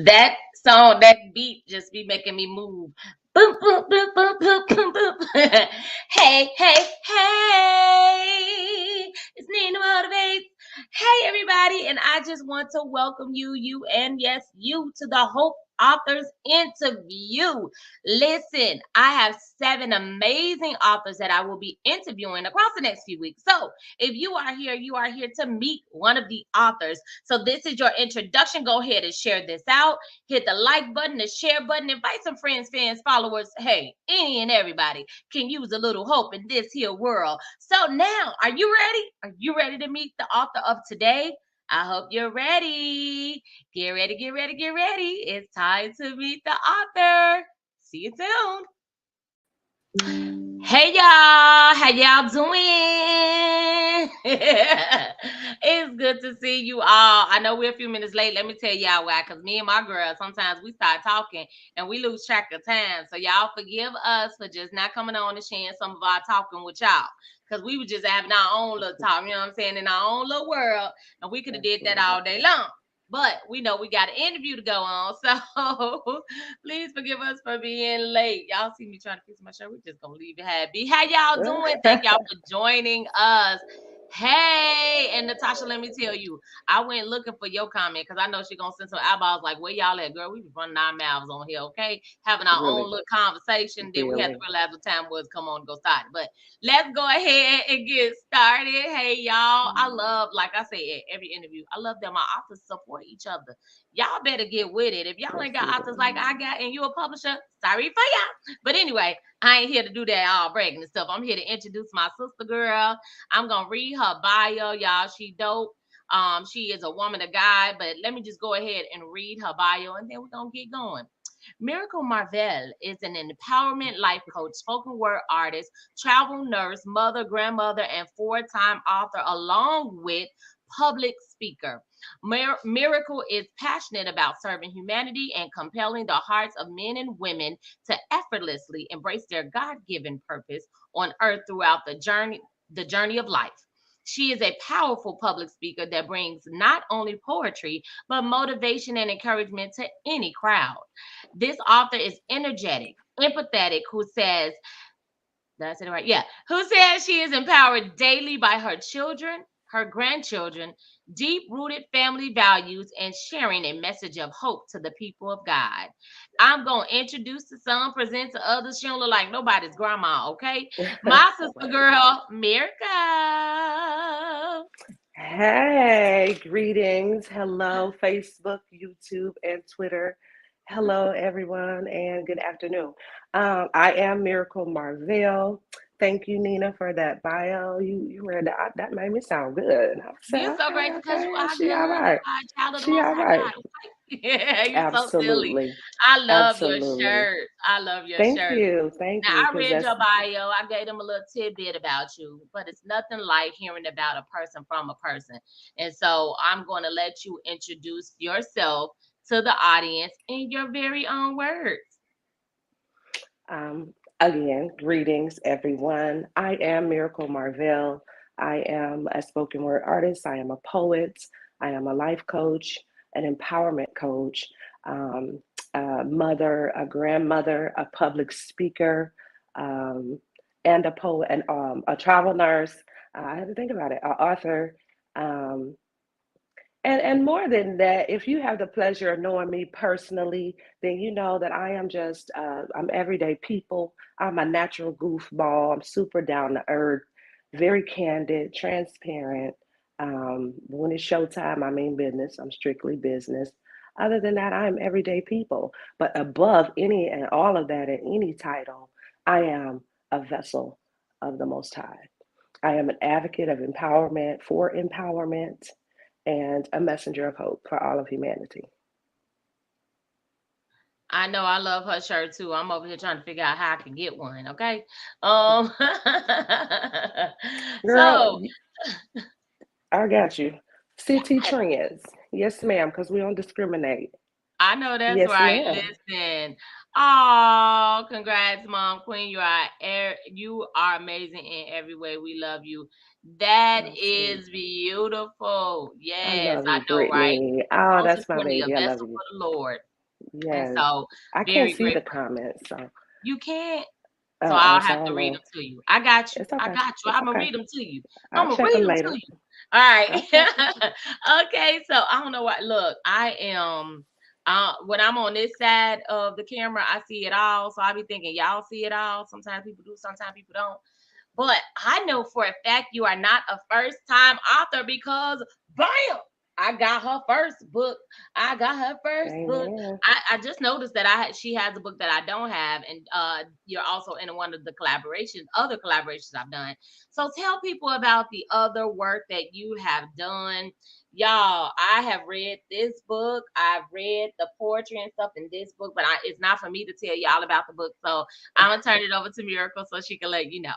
That song, that beat just be making me move. Boom, boom, boom, boom, boom, boom, boom. Hey, hey, hey. It's Nina Motivates. Hey, everybody. And I just want to welcome you, and yes, you to the Hope Authors interview. Listen, I have 7 amazing authors that I will be interviewing across the next few weeks. So if you are here to meet one of the authors. So this is your introduction. Go ahead and share this out. Hit the like button, the share button, invite some friends, fans, followers. Hey, any and everybody can use a little hope in this here world. So now, are you ready? Are you ready to meet the author of today? I hope you're ready. Get ready, get ready, get ready. It's time to meet the author. See you soon. Hey y'all, how y'all doing? It's good to see you all. I know we're a few minutes late. Let me tell y'all why, because me and my girl, sometimes we start talking and we lose track of time. So y'all forgive us for just not coming on and sharing some of our talking with y'all. Because we were just having our own little talk, you know what I'm saying, in our own little world. And we could have did that all day long. But we know we got an interview to go on. So please forgive us for being late. Y'all see me trying to fix my shirt. We're just going to leave it happy. How y'all doing? Thank y'all for joining us. Hey, and Natasha, let me tell you, I went looking for your comment because I know she's going to send some eyeballs like, where y'all at, girl? We be running our mouths on here, okay? Having our own little conversation. Then we have to realize what time was. Come on, go start. But let's go ahead and get started. Hey, y'all. I love, like I say at every interview, I love that my authors support each other. Y'all better get with it. If y'all ain't got authors like I got and you a publisher, sorry for y'all. But anyway, I ain't here to do that all bragging and stuff. I'm here to introduce my sister girl. I'm going to read her bio, y'all. She dope. She is a woman of God, but let me just go ahead and read her bio and then we're going to get going. Miracle Marvell is an empowerment life coach, spoken word artist, travel nurse, mother, grandmother, and 4-time author, along with public speaker. Miracle is passionate about serving humanity and compelling the hearts of men and women to effortlessly embrace their God-given purpose on earth throughout the journey of life. She is a powerful public speaker that brings not only poetry, but motivation and encouragement to any crowd. This author is energetic, empathetic, who says, did I say it right? Yeah. Who says she is empowered daily by her children, her grandchildren, deep rooted family values, and sharing a message of hope to the people of God. I'm going to introduce to some, present to others. She don't look like nobody's grandma, okay? My sister girl, Miracle. Hey, greetings. Hello, Facebook, YouTube, and Twitter. Hello, everyone, and good afternoon. I am Miracle Marvell. Thank you, Nina, for that bio. You read that. That made me sound good. I said, You're so okay, great because you okay, are she good. all You right. are a child of the She Most all High right. God. Okay? Yeah, you're so silly. Absolutely. I love your Absolutely. shirt. I love your Thank shirt. you. Thank Now, you, I because read that's your bio. I gave them a little tidbit about you, but it's nothing like hearing about a person from a person. And so I'm going to let you introduce yourself to the audience in your very own words. again, greetings, everyone. I am Miracle Marvell. I am a spoken word artist. I am a poet. I am a life coach, an empowerment coach, um, a mother, a grandmother, a public speaker, um, and a poet, and a travel nurse. I had to think about it. An author. Um, and more than that, if you have the pleasure of knowing me personally, then you know that I am just I'm everyday people. I'm a natural goofball. I'm super down to earth, very candid, transparent. When it's showtime, I mean business. I'm strictly business. Other than that, I am everyday people. But above any and all of that and any title, I am a vessel of the Most High. I am an advocate of empowerment for empowerment and a messenger of hope for all of humanity. I know I love her shirt too. I'm over here trying to figure out how I can get one. Okay. Um. Girl, So I got you. City trends. Yes, ma'am, because we don't discriminate. I know that's Yes, right. ma'am. Listen. Oh, congrats, Mom Queen. You are amazing in every way. We love you. That Oh, sweet. is beautiful. I Yes, love I you, know, right? Brittany. Oh, Most that's my importantly, a baby. I love vessel you. for the Lord. And Yes. so I can't very see the grateful. comments, so You can't. So I'll so have I to don't read know. them to you. I got you. It's I okay. got you. It's I'm gonna okay. read them to you. I'll I'm gonna check read them them to later. you. All right. Okay. Okay. So I don't know what. Look, I am. When I'm on this side of the camera, I see it all. So I be thinking y'all see it all. Sometimes people do. Sometimes people don't. But I know for a fact you are not a first time author because bam, I got her first book. I got her first book. Amen. I just noticed that she has a book that I don't have, and you're also in one of the other collaborations I've done. So tell people about the other work that you have done. Y'all, I have read this book. I've read the poetry and stuff in this book, but it's not for me to tell y'all about the book. So I'm gonna turn it over to Miracle so she can let you know.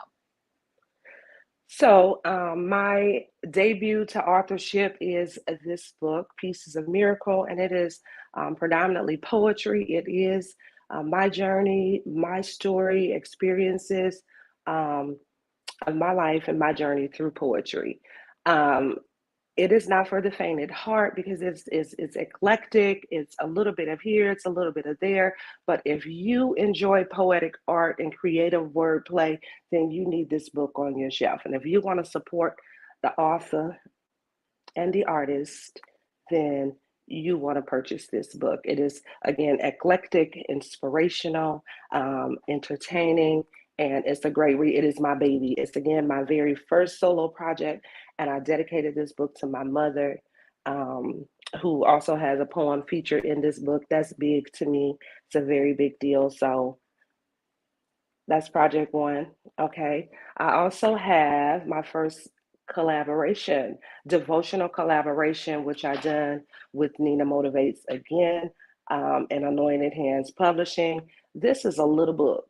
So, my debut to authorship is this book, Pieces of Miracle, and it is predominantly poetry. It is my journey, my story, experiences um, of my life and my journey through poetry. Um, it is not for the faint at heart because it's eclectic. It's a little bit of here, it's a little bit of there. But if you enjoy poetic art and creative wordplay, then you need this book on your shelf. And if you want to support the author and the artist, then you want to purchase this book. It is, again, eclectic, inspirational, entertaining, and it's a great read. It is my baby. It's, again, my very first solo project, and I dedicated this book to my mother, um, who also has a poem featured in this book. That's big to me. It's a very big deal. So that's project one. Okay. I also have my first collaboration, devotional collaboration, which I done with Nina Motivates again, and Anointed Hands Publishing. This is a little book,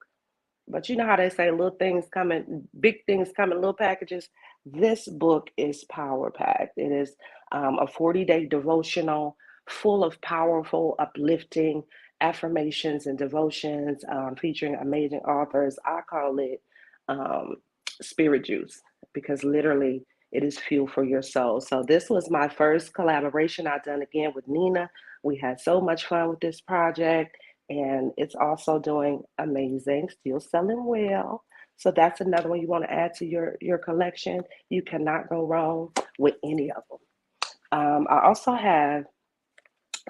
but you know how they say little things coming, big things coming, little packages. This book is power packed. It is a 40-day devotional full of powerful, uplifting affirmations and devotions featuring amazing authors. I call it um, spirit juice because literally it is fuel for your soul. So, this was my first collaboration I've done again with Nina. We had so much fun with this project and it's also doing amazing, still selling well. So that's another one you want to add to your collection. You cannot go wrong with any of them. I also have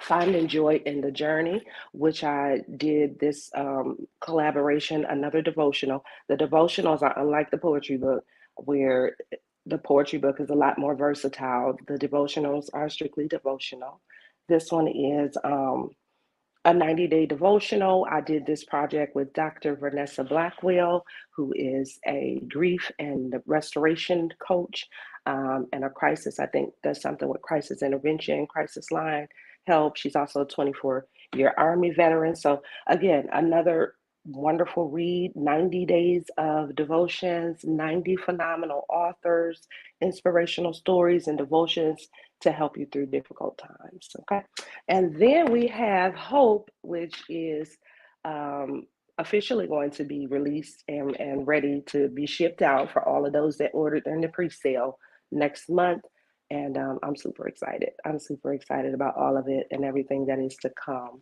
Finding Joy in the Journey, which I did this collaboration, another devotional. The devotionals are unlike the poetry book, where the poetry book is a lot more versatile. The devotionals are strictly devotional. This one is a 90-day devotional. I did this project with Dr. Vanessa Blackwell, who is a grief and restoration coach and a crisis. I think does something with crisis intervention, crisis line help. She's also a 24-year Army veteran. So, again, another wonderful read, 90 days of devotions, 90 phenomenal authors, inspirational stories and devotions to help you through difficult times. Okay. And then we have Hope, which is officially going to be released and ready to be shipped out for all of those that ordered in the pre sale next month. And I'm super excited. I'm super excited about all of it and everything that is to come.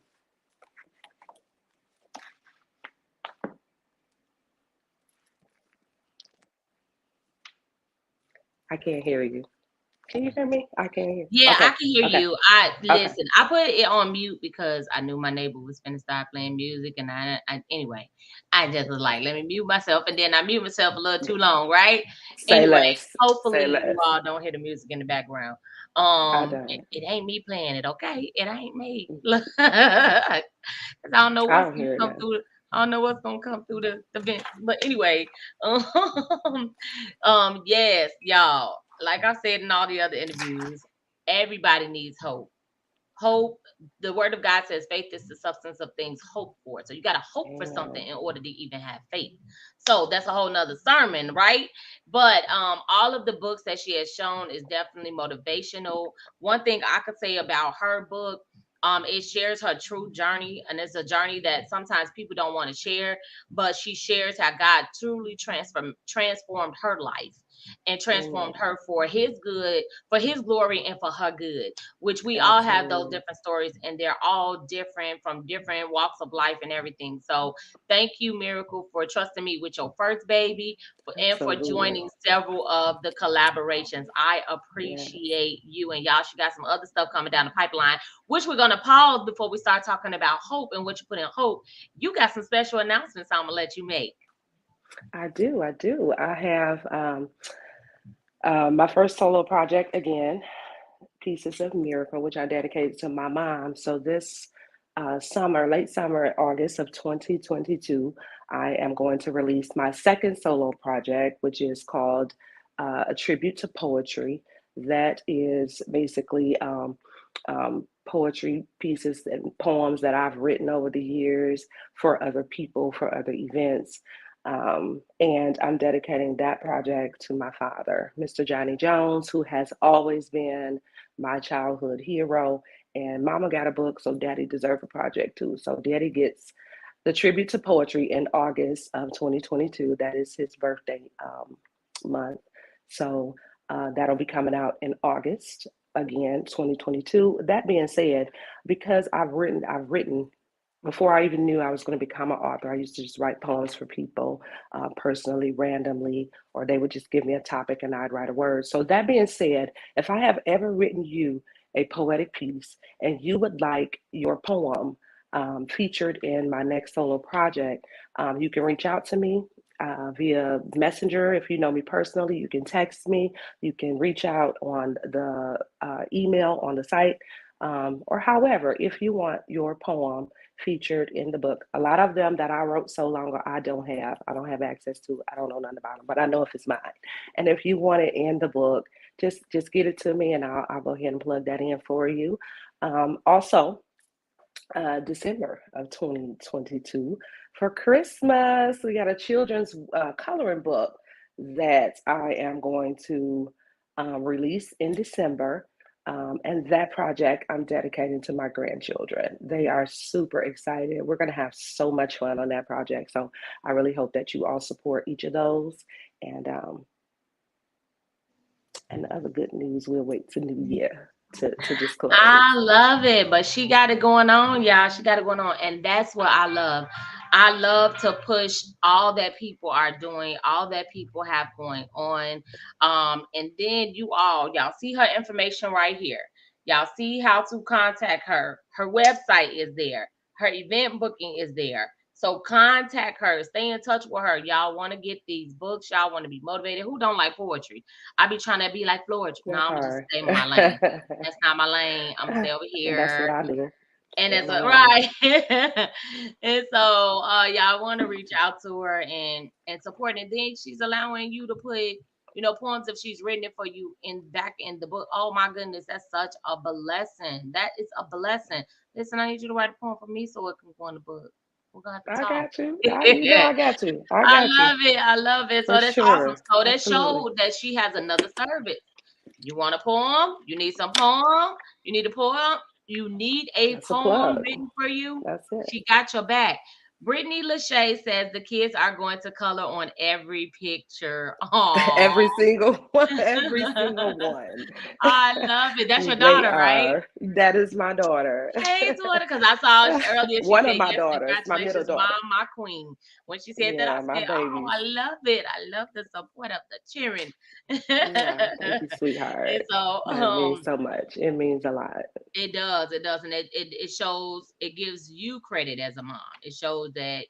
I can't hear you. Can you hear me? I can't hear. Yeah, I Okay. can hear Okay. you. I Okay. listen. I put it on mute because I knew my neighbor was gonna start playing music, and anyway, I just was like, let me mute myself, and then I mute myself a little too long, right? Say Anyway, less. Say hopefully you less. all don't hear the music in the background. I It don't. ain't me playing it, okay? It ain't me. 'Cause I don't know I what's don't gonna hear it come now. through. I don't know what's gonna come through the vent. But anyway, yes, y'all. Like I said in all the other interviews, everybody needs hope. Hope, the word of God says faith is the substance of things hoped for. So you got to hope for something Amen. in order to even have faith. So that's a whole nother sermon, right? But all of the books that she has shown is definitely motivational. One thing I could say about her book, it shares her true journey, and it's a journey that sometimes people don't want to share, but she shares how God truly transformed her life. and transformed her for his good, for his glory, and for her good, which we all have those Absolutely. different stories, and they're all different from different walks of life and everything. So thank you, Miracle, for trusting me with your first baby and for Absolutely. joining several of the collaborations. I Yes. appreciate you. And y'all, she got some other stuff coming down the pipeline, which we're going to pause before we start talking about hope and what you put in hope. You got some special announcements I'm going to let you make. I do. I do. I have my first solo project again, Pieces of Miracle, which I dedicated to my mom. So this summer, late summer, August of 2022, I am going to release my second solo project, which is called A Tribute to Poetry. That is basically poetry pieces and poems that I've written over the years for other people, for other events. And I'm dedicating that project to my father, Mr. Johnny Jones, who has always been my childhood hero. And mama got a book, so daddy deserves a project too. So daddy gets the tribute to poetry in August of 2022. That is his birthday month. So that'll be coming out in August again, 2022. That being said, because I've written before I even knew I was going to become an author. I used to just write poems for people personally, randomly, or they would just give me a topic and I'd write a word. So, that being said, if I have ever written you a poetic piece and you would like your poem featured in my next solo project, you can reach out to me. Via Messenger, if you know me personally, you can text me. You can reach out on the email on the site, or however, if you want your poem featured in the book. A lot of them that I wrote so long ago, I don't have. I don't have access to. I don't know nothing about them, but I know if it's mine. And if you want it in the book, just get it to me, and I'll go ahead and plug that in for you. Also, December of 2022 for Christmas, we got a children's coloring book that I am going to release in December. And that project I'm dedicating to my grandchildren. They are super excited. We're going to have so much fun on that project. So I really hope that you all support each of those. And the other good news, we'll wait to New Year to disclose. I love it, but she got it going on, y'all. She got it going on, and that's what I love. I love to push all that people are doing, all that people have going on. And then y'all see her information right here. Y'all see how to contact her. Her website is there. Her event booking is there. So contact her, stay in touch with her. Y'all want to get these books, y'all want to be motivated. Who don't like poetry? I be trying to be like Florida. No, That I'm gonna just part. stay in my lane. That's not my lane. I'm gonna stay over And that's what here. I do. And Stay in it's my lane. right. And so y'all want to reach out to her and support. And then she's allowing you to put, poems if she's written it for you back in the book. Oh my goodness, that's such a blessing. That is a blessing. Listen, I need you to write a poem for me so it can go in the book. We're gonna have to I talk. got you. I got you. I I got you love it. I love it. for So that's awesome. sure. So that Absolutely. showed that she has another service. You want a poem? You need some poem? You need a poem? You need a That's a poem plug. written for you? That's it. She got your back. Brittany Lachey says the kids are going to color on every picture. Aww. Every single one. Every single one. I love it. That's your They daughter, right? are. That is my daughter. Hey, daughter, because I saw earlier she One said, of my yes, daughters, my middle congratulations, daughter. mom, my queen. When she said that, I Yeah, my said, oh, babies. I love it. I love the support of the cheering. Yeah, thank you, And sweetheart. so That means so much. It means a lot. it does, and it shows, it gives you credit as a mom. It shows that,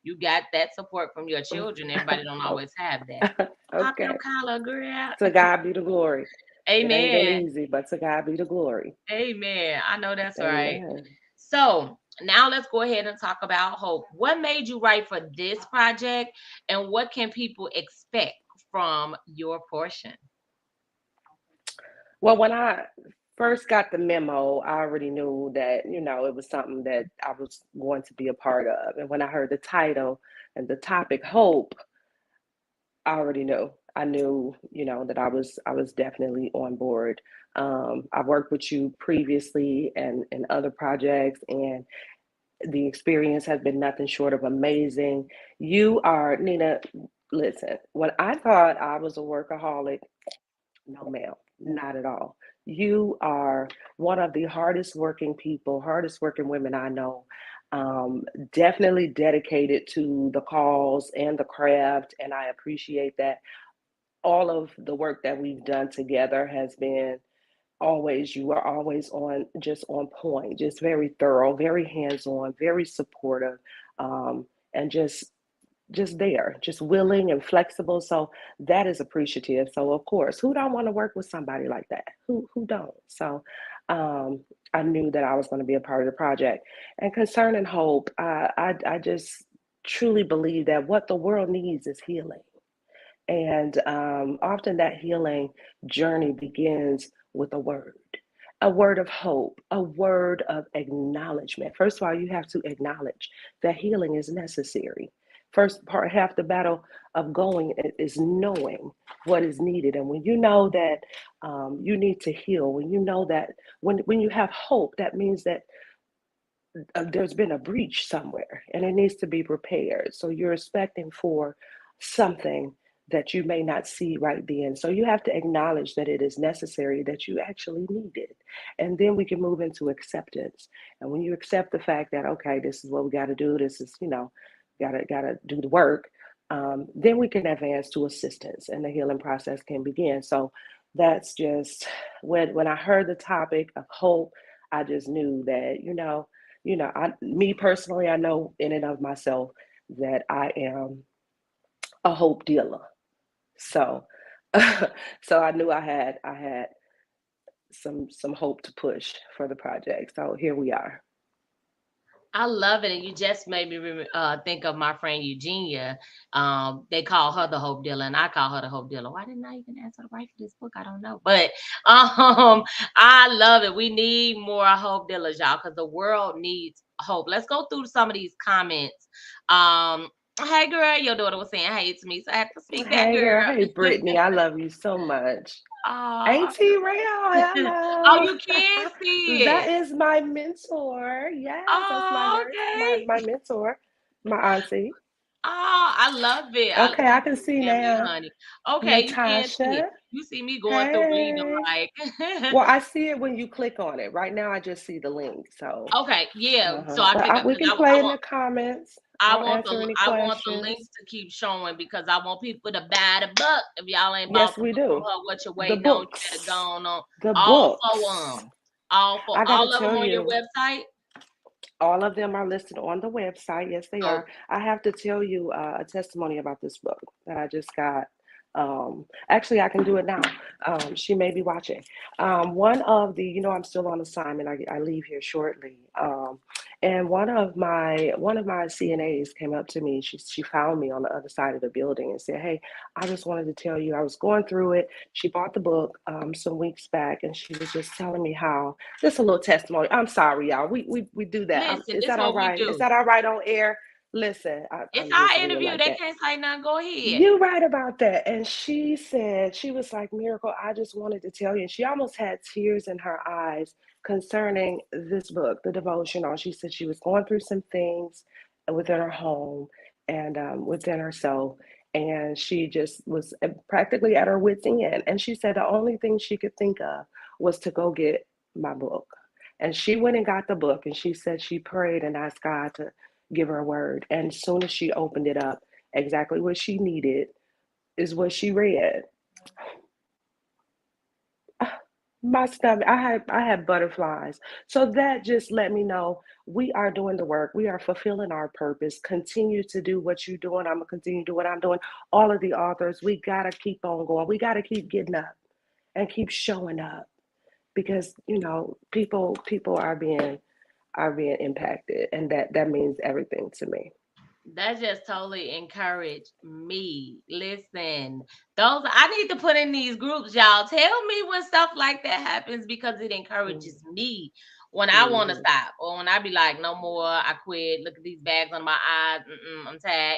you got that support from your children. Everybody don't Oh, always have that. Pop your okay. collar, girl. To God be the glory. It ain't been Amen. easy, but to God be the glory. Amen. I know that's right. Amen. So now let's go ahead and talk about hope. What made you write for this project, and what can people expect from your portion? Well, when I first got the memo, I already knew that, it was something that I was going to be a part of. And when I heard the title and the topic, hope, I already knew. I knew, that I was definitely on board. I've worked with you previously and in other projects, and the experience has been nothing short of amazing. You are, Nina, Listen, when I thought I was a workaholic, no, ma'am, not at all. You are one of the hardest working people, hardest working women I know. Um, Definitely dedicated to the cause and the craft, and I appreciate that. All of the work that we've done together has been always, you are always on, just on point, just very thorough, very hands-on, very supportive, and just there, just willing and flexible. So that is appreciative. So of course, who don't want to work with somebody like that? Who don't? So um, I knew that I was going to be a part of the project. And concerning hope, I just truly believe that what the world needs is healing. And often that healing journey begins with a word of hope, a word of acknowledgement. First of all, you have to acknowledge that healing is necessary. First part, half the battle of going is knowing what is needed. And when you know that you need to heal, when you know that, when you have hope, that means that there's been a breach somewhere and it needs to be repaired. So you're expecting for something that you may not see right then. So you have to acknowledge that it is necessary, that you actually need it. And then we can move into acceptance. And when you accept the fact that, okay, this is what we got to do, this is, gotta do the work, then we can advance to assistance and the healing process can begin. So that's just when I heard the topic of hope, I just knew that, me personally, I know in and of myself that I am a hope dealer. So, so I knew I had some hope to push for the project. So here we are. I love it, and you just made me think of my friend Eugenia. They call her the Hope Dealer, and I call her the Hope Dealer. Why didn't I even answer the right for this book? I don't know, but I love it. We need more Hope Dealers, y'all, because the world needs hope. Let's go through some of these comments. Hey, girl, your daughter was saying hey to me, so I had to speak back, Hey girl, hey girl. Brittany, I love you so much. Oh, Auntie Rail, oh, hello. you can see That it. is my mentor. Yes, that's my Oh, nurse, okay. my mentor, my auntie. Oh, I love it. I Okay, love I can this see family, now. honey. Okay, you can see it. Natasha. You see me going through reading them Hey. like Well, I see it when you click on it. Right now, I just see the link. So, okay, yeah. So I but click up we because can play in the comments. I'll answer any I want the questions. links to keep showing because I want people to buy the book. If y'all ain't bought Yes, the we book from do. her, what you The waiting on? You better go books. on The all for books. them. All for I got to all of them tell on your you, website. all of them are listed on the website. Yes, they Oh, are. I have to tell you a testimony about this book that I just got. Actually, I can do it now. She may be watching. One of the, I'm still on assignment. I leave here shortly. And one of my CNAs came up to me. She found me on the other side of the building and said, "Hey, I just wanted to tell you I was going through it." She bought the book some weeks back, and she was just telling me how. Just a little testimony. I'm sorry, y'all. We do that. listen, Is this that all what we right? Is do. that all right on air? Listen, It's I'm just our real interview. like They that. can't say nothing. Go ahead. You're right about that. And she said, she was like, Miracle, I just wanted to tell you. And she almost had tears in her eyes concerning this book, the devotional. She said she was going through some things within her home and within herself. And she just was practically at her wits' end. And she said the only thing she could think of was to go get my book. And she went and got the book. And she said she prayed and asked God to give her a word. And as soon as she opened it up, exactly what she needed is what she read. My stomach, I had butterflies. So that just let me know we are doing the work. We are fulfilling our purpose. Continue to do what you're doing. I'm gonna continue to do what I'm doing. All of the authors, we gotta keep on going. We gotta keep getting up and keep showing up because people are being impacted, and that means everything to me. That just totally encouraged me. Listen, those I need to put in these groups, y'all. Tell me when stuff like that happens because it encourages me when I want to Mm-hmm. stop or when I be like, no more, I quit. Look at these bags on my eyes. I'm tired.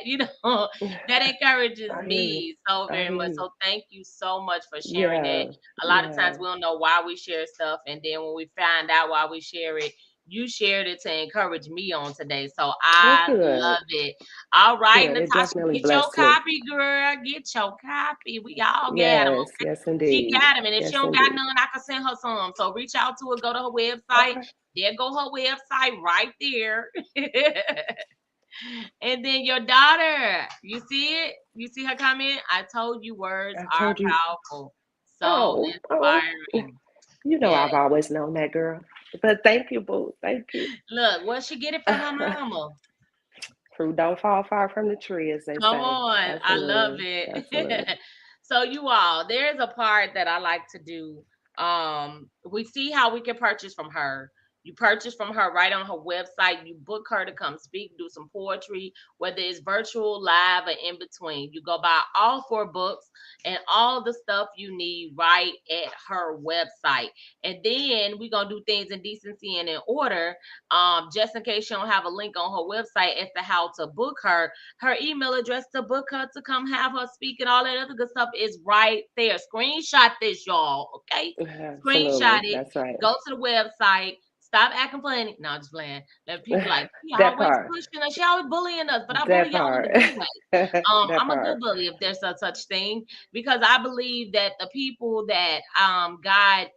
That encourages I hear you. me so I very hear much. you. So thank you so much for sharing that. Yeah, A lot of times yeah. we don't know why we share stuff, and then when we find out why we share it, you shared it to encourage me on today. So Oh, I good. love it. All right, Good. It Natasha, definitely get your blessed me. copy, girl. Get your copy. We all got them. Yes, yes, She indeed. got them, and if she Yes, don't got indeed. none, I can send her some. So reach out to her, go to her website. Okay. There go her website right there. And then your daughter, you see it? You see her comment? I told you words I are told you. powerful, so Oh, inspiring. you know Yeah. I've always known that, girl. But thank you, boo. Thank you. Look, where she get it from her mama? Fruit don't fall far from the tree, as they Come say. on. I love Absolutely. Absolutely. it. So you all, there's a part that I like to do. We see how we can purchase from her. You purchase from her right on her website. You book her to come speak, do some poetry, whether it's virtual, live, or in between. You go buy all 4 books and all the stuff you need right at her website. And then we're gonna do things in decency and in order. Just in case you don't have a link on her website as to how to book her email address to book her to come have her speak and all that other good stuff is right there. Screenshot this, y'all. Okay. Screenshot Absolutely. it. That's right. Go to the website. Stop acting funny. No, I'm just playing. Let people like, she That always part. pushing us. She always bullying us, but I bully That y'all in part. a good way. That I'm a good part. bully if there's a such thing, because I believe that the people that God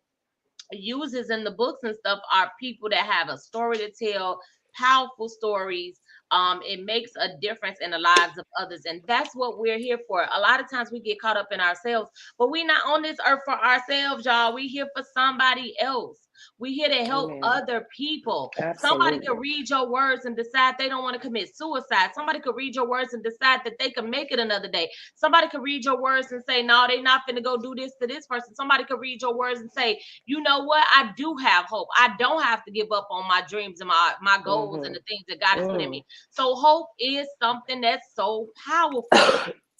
uses in the books and stuff are people that have a story to tell, powerful stories. It makes a difference in the lives of others, and that's what we're here for. A lot of times we get caught up in ourselves, but we're not on this earth for ourselves, y'all. We here for somebody else. We here to help Amen. other people. Somebody Absolutely. could read your words and decide they don't want to commit suicide. Somebody could read your words and decide that they can make it another day. Somebody could read your words and say, no, they're not going to go do this to this person. Somebody could read your words and say, you know what? I do have hope. I don't have to give up on my dreams and my goals and Mm-hmm. the things that God has put in Mm. me. So hope is something that's so powerful.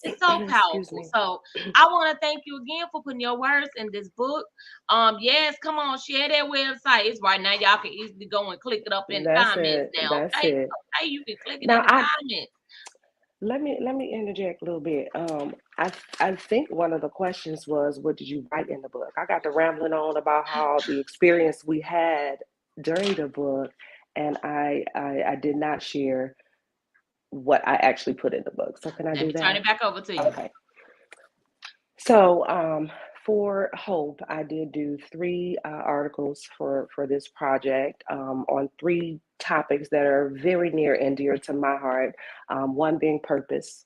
It's so Excuse powerful. me. So I want to thank you again for putting your words in this book. Yes, come on, share that website. It's right now. Y'all can easily go and click it up in the That's comments it. now. That's Okay. it. Okay, you can click it in Now the I comments. let me interject a little bit. I think one of the questions was, what did you write in the book? I got to rambling on about how the experience we had during the book, and I did not share what I actually put in the book. So can I Let do me turn that? it back over to you. Okay. So for Hope, I did do 3 articles for this project on 3 topics that are very near and dear to my heart. One being purpose,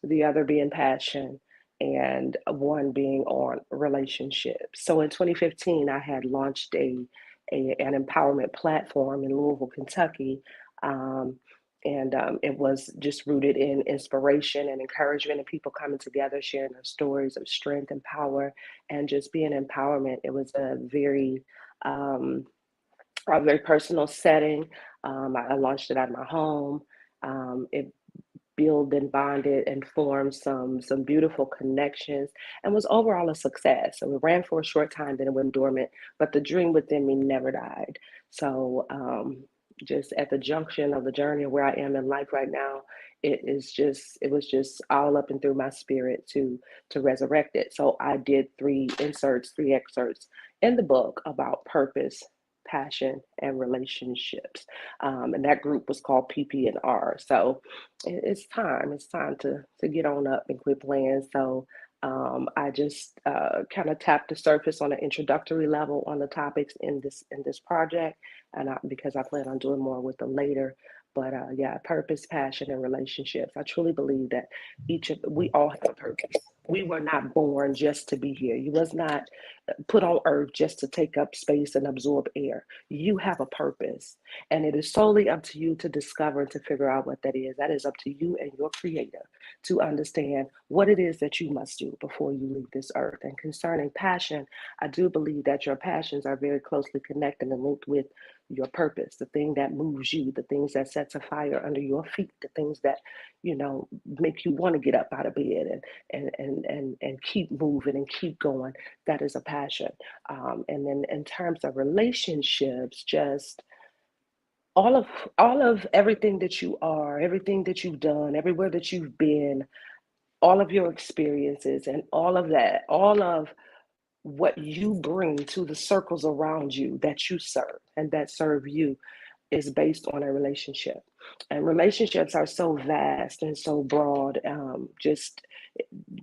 the other being passion, and one being on relationships. So in 2015, I had launched an empowerment platform in Louisville, Kentucky. Um, and it was just rooted in inspiration and encouragement and people coming together, sharing their stories of strength and power and just being empowerment. It was um, a very personal setting. I launched it out of my home. It build and bonded and formed some beautiful connections and was overall a success. So it ran for a short time, then it went dormant, but the dream within me never died. So just at the junction of the journey of where I am in life right now, it was just all up and through my spirit to resurrect it. So I did 3 excerpts in the book about purpose, passion, and relationships. And that group was called PP&R. So it's time. It's time to get on up and quit playing. So I just kind of tapped the surface on an introductory level on the topics in this project, and because I plan on doing more with them later. But yeah, purpose, passion, and relationships. I truly believe that we all have a purpose. We were not born just to be here. You was not put on earth just to take up space and absorb air. You have a purpose, and it is solely up to you to discover and to figure out what that is. That is up to you and your creator to understand what it is that you must do before you leave this earth. And concerning passion, I do believe that your passions are very closely connected and linked with your purpose, the thing that moves you, the things that sets a fire under your feet, the things that, make you want to get up out of bed and keep moving and keep going. That is a passion. And then in terms of relationships, just all of all of everything that you are, everything that you've done, everywhere that you've been, all of your experiences and all of that, all of what you bring to the circles around you that you serve and that serve you is based on a relationship. And relationships are so vast and so broad, just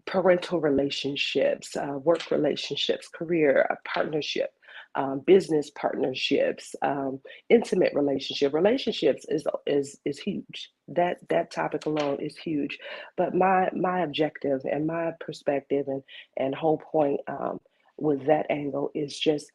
parental relationships, work relationships, career, partnership, business partnerships, intimate relationships is huge. That topic alone is huge. But my objective and my perspective and whole point with that angle is just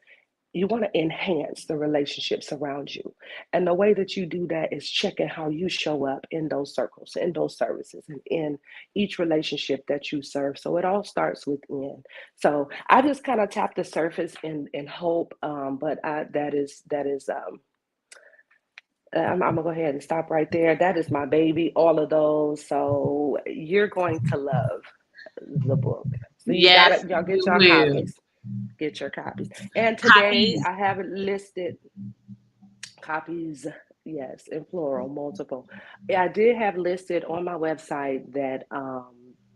you want to enhance the relationships around you. And the way that you do that is checking how you show up in those circles, in those services, and in each relationship that you serve. So it all starts within. So I just kind of tap the surface in hope, but I'm gonna go ahead and stop right there. That is my baby, all of those. So you're going to love the book. So you got Yes, it. Y'all you get your will. copies. Get your copies. And today Copies. I have it listed copies, yes, in plural, multiple. Yeah, I did have listed on my website that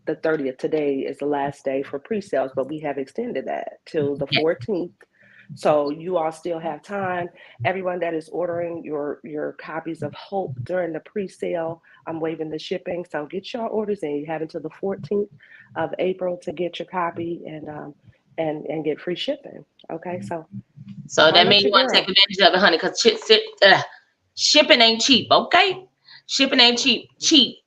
the 30th, today is the last day for pre-sales, but we have extended that till the Yes. 14th. So you all still have time. Everyone that is ordering your copies of Hope during the pre-sale, I'm waiving the shipping. So get your orders in. You have until the 14th of April to get your copy and get free shipping. Okay, so So that holla means at you your want to take girl. advantage of it, honey, because shipping ain't cheap, okay? Shipping ain't cheap.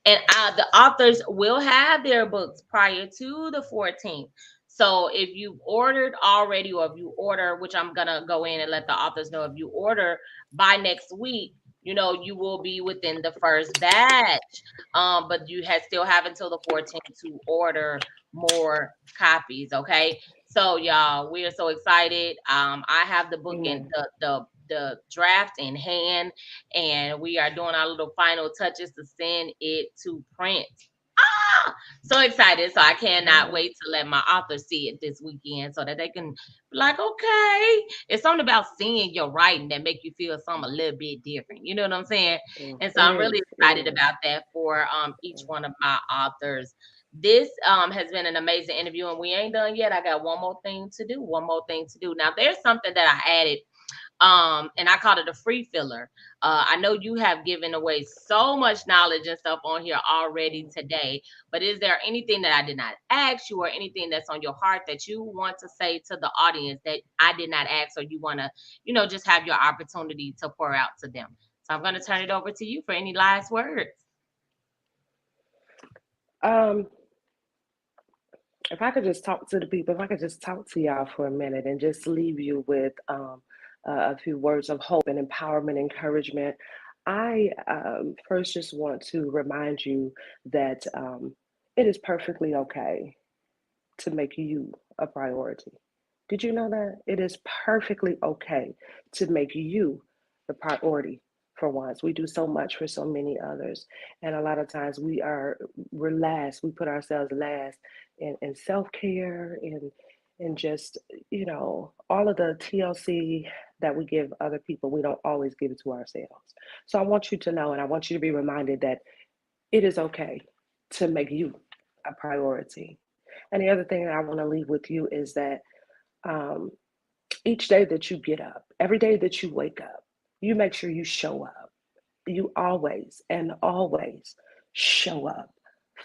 And the authors will have their books prior to the 14th. So if you've ordered already, or if you order, which I'm going to go in and let the authors know, if you order by next week, you will be within the first batch. But you still have until the 14th to order more copies, okay? So y'all, we are so excited. I have the book in Amen. the draft in hand, and we are doing our little final touches to send it to print. So excited. So I cannot Amen. wait to let my authors see it this weekend so that they can be like, okay. It's something about seeing your writing that make you feel something a little bit different. You know what I'm saying? And so It I'm really is. It excited is. about that for each one of my authors. This has been an amazing interview, and we ain't done yet. I got one more thing to do. One more thing to do. Now there's something that I added, and I called it a free filler. I know you have given away so much knowledge and stuff on here already today, but is there anything that I did not ask you, or anything that's on your heart that you want to say to the audience that I did not ask, or you want to, just have your opportunity to pour out to them? So I'm going to turn it over to you for any last words. Um, if I could just talk to the people, if I could just talk to y'all for a minute and just leave you with a few words of hope and empowerment, encouragement. I first just want to remind you that it is perfectly okay to make you a priority. Did you know that? It is perfectly okay to make you the priority for once. We do so much for so many others. And a lot of times we're last. We put ourselves last in self-care and just, all of the TLC that we give other people, we don't always give it to ourselves. So I want you to know, and I want you to be reminded that it is okay to make you a priority. And the other thing that I want to leave with you is that um, each day that you get up, every day that you wake up, you make sure you show up. You always and always show up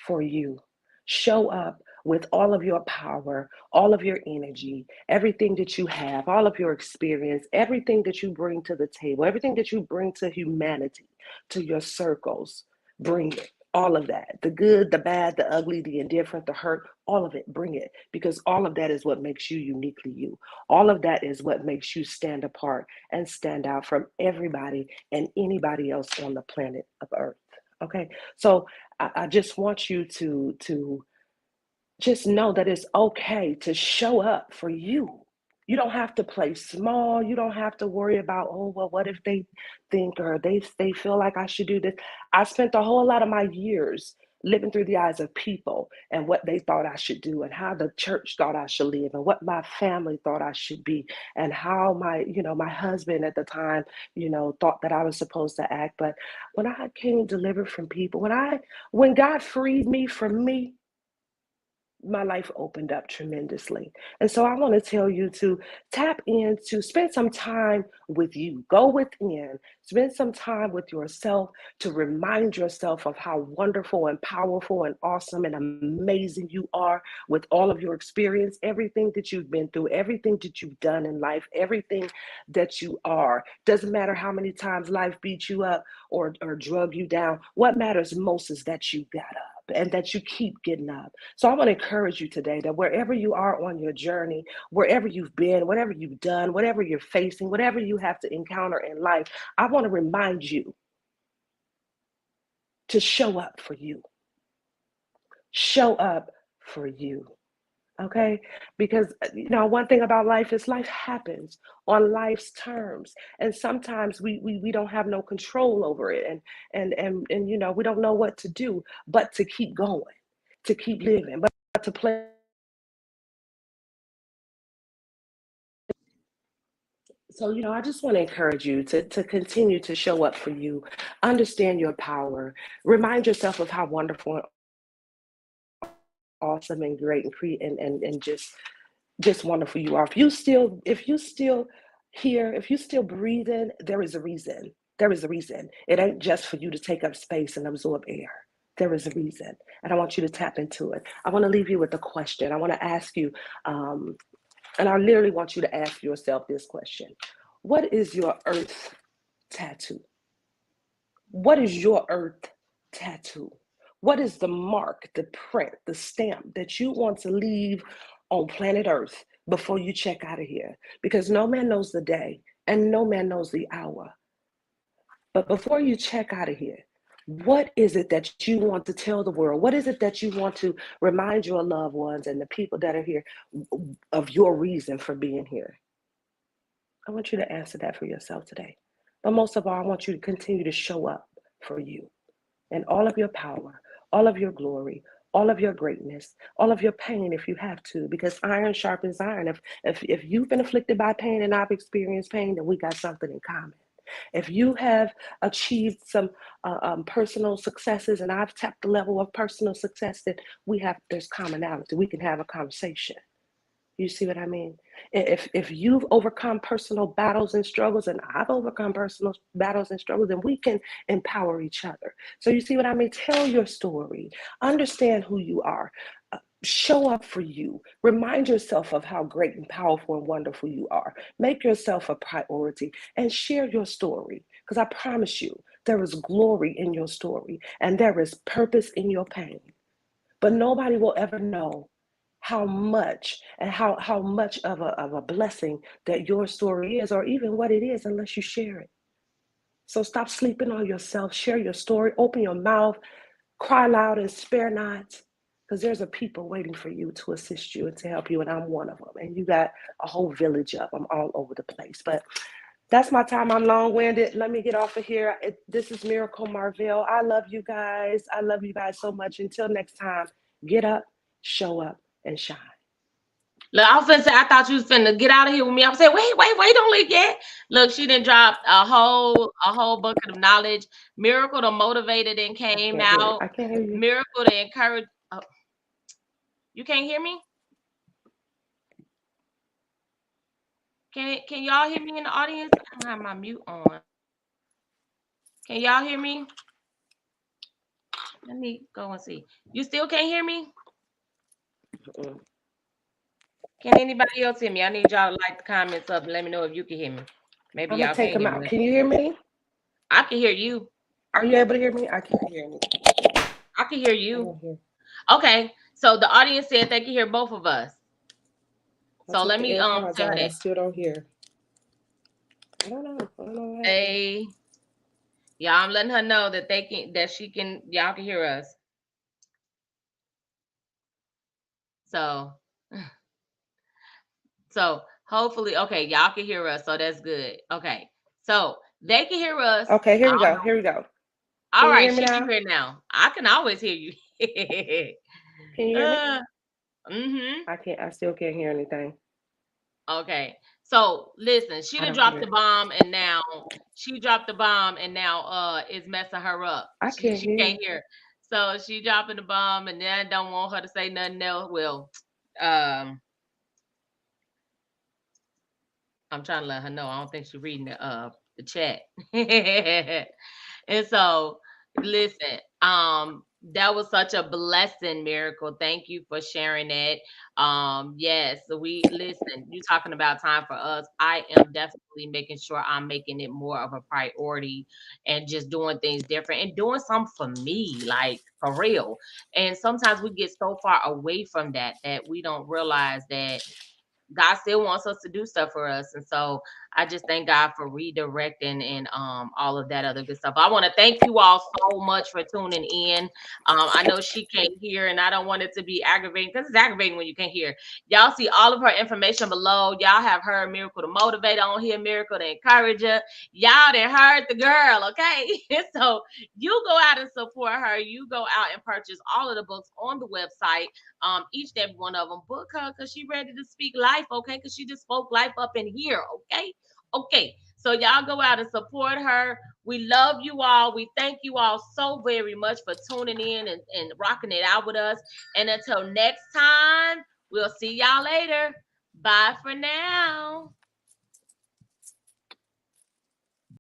for you. Show up with all of your power, all of your energy, everything that you have, all of your experience, everything that you bring to the table, everything that you bring to humanity, to your circles. Bring it. All of that, the good, the bad, the ugly, the indifferent, the hurt, all of it, bring it, because all of that is what makes you uniquely you. All of that is what makes you stand apart and stand out from everybody and anybody else on the planet of Earth. Okay, so I just want you to just know that it's okay to show up for you. You don't have to play small. You don't have to worry about, oh, well, what if they think or they feel like I should do this. I spent a whole lot of my years living through the eyes of people and what they thought I should do and how the church thought I should live and what my family thought I should be and how my husband at the time, thought that I was supposed to act. But when I came delivered from people, when God freed me from me, my life opened up tremendously. And so I want to tell you to tap in, to spend some time with you. Go within, spend some time with yourself to remind yourself of how wonderful and powerful and awesome and amazing you are with all of your experience, everything that you've been through, everything that you've done in life, everything that you are. Doesn't matter how many times life beat you up or drug you down. What matters most is that you got up and that you keep getting up. So I want to encourage you today that wherever you are on your journey, wherever you've been, whatever you've done, whatever you're facing, whatever you have to encounter in life, I want to remind you to show up for you. Show up for you. Okay, because one thing about life is life happens on life's terms, and sometimes we don't have no control over it, and we don't know what to do but to keep going, to keep living, but to play. So, I just want to encourage you to continue to show up for you, understand your power, remind yourself of how wonderful and awesome and great and just wonderful you are. If you still here, if you still breathing, there is a reason. There is a reason. It ain't just for you to take up space and absorb air. There is a reason. And I want you to tap into it. I want to leave you with a question. I want to ask you, and I literally want you to ask yourself this question. What is your earth tattoo? What is your earth tattoo? What is the mark, the print, the stamp that you want to leave on planet Earth before you check out of here? Because no man knows the day and no man knows the hour. But before you check out of here, what is it that you want to tell the world? What is it that you want to remind your loved ones and the people that are here of your reason for being here? I want you to answer that for yourself today. But most of all, I want you to continue to show up for you and all of your power, all of your glory, all of your greatness, all of your pain if you have to, because iron sharpens iron. If you've been afflicted by pain and I've experienced pain, then we got something in common. If you have achieved some personal successes and I've tapped the level of personal success, that there's commonality. We can have a conversation. You see what I mean? If you've overcome personal battles and struggles, and I've overcome personal battles and struggles, then we can empower each other. So you see what I mean? Tell your story. Understand who you are. Show up for you. Remind yourself of how great and powerful and wonderful you are. Make yourself a priority and share your story. Because I promise you, there is glory in your story and there is purpose in your pain. But nobody will ever know how much and how much of a blessing that your story is, or even what it is, unless you share it. So stop sleeping on yourself. Share your story. Open your mouth. Cry loud and spare not, because there's a people waiting for you to assist you and to help you, and I'm one of them. And you got a whole village of them all over the place. But that's my time. I'm long-winded. Let me get off of here. This is Miracle Marvell. I love you guys. I love you guys so much. Until next time, get up, show up, and shine. Look, I was finna say, I thought you was finna get out of here with me. I was saying, wait, don't leave yet. Look, she done dropped a whole bucket of knowledge. Miracle the motivated and came out. I can't hear you. Miracle to encourage. Oh, you can't hear me? Can y'all hear me in the audience? I don't have my mute on. Can y'all hear me? Let me go and see. You still can't hear me? Can anybody else hear me? I need y'all to like the comments up and let me know if you can hear me. Maybe I'm y'all gonna take can't them hear out. me. Can you hear me? I can hear you. Are you able to hear me? I can't hear me. I can hear you. Okay, so the audience said they can hear both of us. So let me tell her that. I still don't hear. I don't know. Hey, y'all, I'm letting her know that y'all can hear us. So hopefully, okay, y'all can hear us. So that's good. Okay, so they can hear us. Okay, here we go. All right, she can hear now. I can always hear you. Can you hear me? I still can't hear anything. Okay. So listen, she dropped the bomb and now it's messing her up. She can't hear. So she dropping the bomb, and then I don't want her to say nothing else. Well, um, I'm trying to let her know. I don't think she's reading the chat. And so, listen, that was such a blessing, Miracle. Thank you for sharing that. Yes, so we listen, you talking about time for us. I am definitely making sure I'm making it more of a priority and just doing things different and doing something for me, like for real. And sometimes we get so far away from that we don't realize that God still wants us to do stuff for us. And so I just thank God for redirecting and all of that other good stuff. I want to thank you all so much for tuning in. I know she can't hear, and I don't want it to be aggravating because it's aggravating when you can't hear. Y'all see all of her information below. Y'all have heard Miracle to motivate on here, Miracle to encourage her. Y'all done heard the girl, okay? So you go out and support her. You go out and purchase all of the books on the website, each and every one of them. Book her because she ready to speak life, okay? Because she just spoke life up in here, okay? Okay. So y'all go out and support her. We love you all. We thank you all so very much for tuning in and rocking it out with us. And until next time, we'll see y'all later. Bye for now.